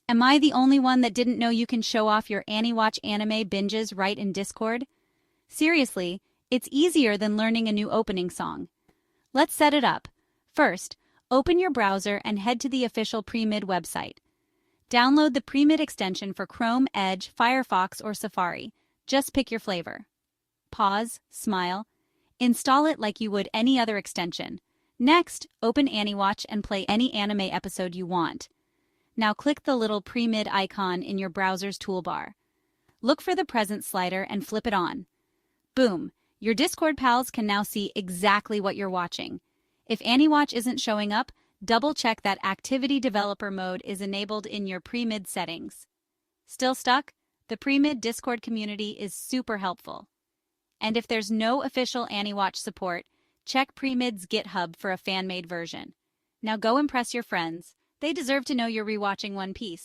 Am I the only one that didn't know you can show off your Aniwatch anime binges right in Discord? Seriously, it's easier than learning a new opening song. Let's set it up. First, open your browser and head to the official PreMiD website. Download the PreMiD extension for Chrome, Edge, Firefox, or Safari. Just pick your flavor. Pause, smile. Install it like you would any other extension. Next, open Aniwatch and play any anime episode you want. Now click the little PreMiD icon in your browser's toolbar. Look for the present slider and flip it on. Boom! Your Discord pals can now see exactly what you're watching. If Aniwatch isn't showing up, double-check that Activity Developer Mode is enabled in your PreMiD settings. Still stuck? The PreMiD Discord community is super helpful. And if there's no official Aniwatch support, check PreMiD's GitHub for a fan-made version. Now go impress your friends. They deserve to know you're rewatching One Piece.